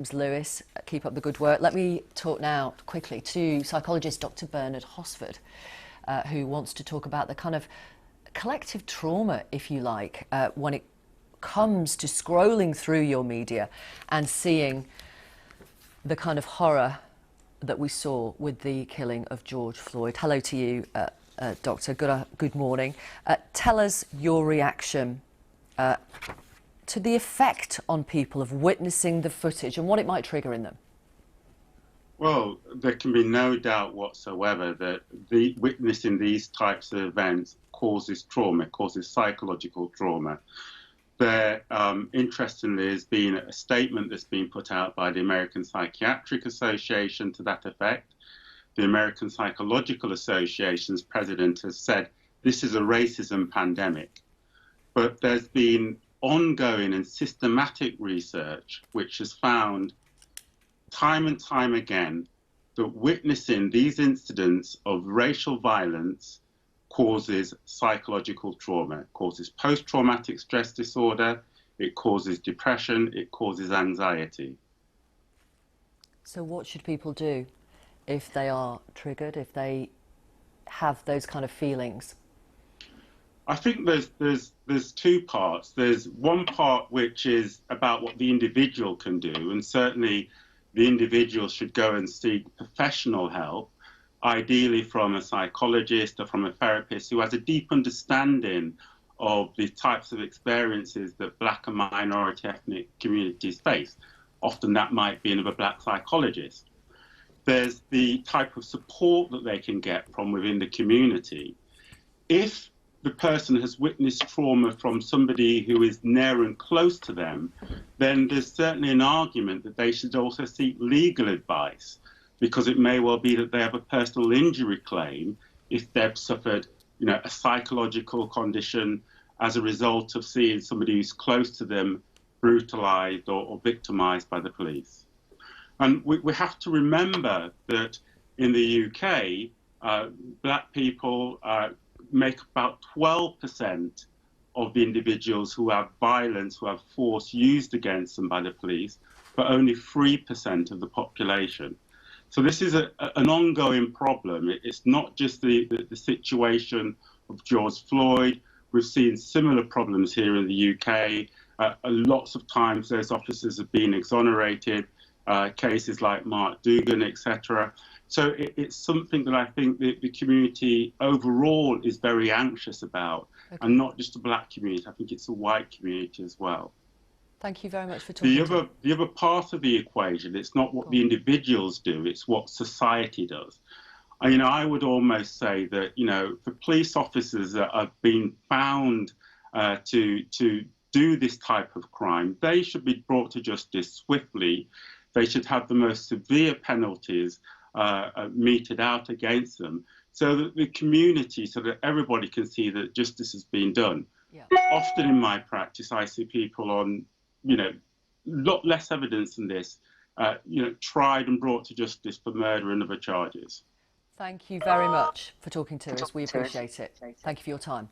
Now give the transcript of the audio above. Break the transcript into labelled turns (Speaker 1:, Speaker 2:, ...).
Speaker 1: Lewis, keep up the good work. Let me talk now quickly to psychologist Dr. Bernard Horsford, who wants to talk about the kind of collective trauma, if you like, when it comes to scrolling through your media and seeing the kind of horror that we saw with the killing of George Floyd. Hello to you, Doctor. Good morning. Tell us your reaction to the effect on people of witnessing the footage and what it might trigger in them.
Speaker 2: Well, there can be no doubt whatsoever that witnessing these types of events causes trauma, causes psychological trauma. There, interestingly, has been a statement that's been put out by the American Psychiatric Association to that effect. The American Psychological Association's president has said this is a racism pandemic. But there's been ongoing and systematic research which has found time and time again that witnessing these incidents of racial violence causes psychological trauma. It causes post-traumatic stress disorder, it causes depression, it causes anxiety.
Speaker 1: So what should people do if they are triggered, if they have those kind of feelings?
Speaker 2: I think there's two parts. There's one part which is about what the individual can do, and certainly the individual should go and seek professional help, ideally from a psychologist or from a therapist who has a deep understanding of the types of experiences that Black and minority ethnic communities face. Often that might be another Black psychologist. There's the type of support that they can get from within the community. If the person has witnessed trauma from somebody who is near and close to them, then there's certainly an argument that they should also seek legal advice, because it may well be that they have a personal injury claim if they've suffered, a psychological condition as a result of seeing somebody who's close to them brutalized or victimized by the police. And we have to remember that in the UK, Black people make about 12% of the individuals who have violence, who have force used against them by the police, but only 3% of the population. So this is an ongoing problem. It's not just the situation of George Floyd. We've seen similar problems here in the UK. Lots of times those officers have been exonerated, cases like Mark Dugan, etc. So it's something that I think the community overall is very anxious about, and not just the Black community. I think it's the white community as well.
Speaker 1: Thank you very much for talking to me.
Speaker 2: The other part of the equation, it's not what the individuals do, it's what society does. I would almost say that, for police officers that have been found to do this type of crime, they should be brought to justice swiftly. They should have the most severe penalties meted out against them, so that the community, so that everybody can see that justice has been done. Yeah. Often in my practice, I see people on, lot less evidence than this, tried and brought to justice for murder and other charges.
Speaker 1: Thank you very much for talking to us. We appreciate it. Thank you for your time.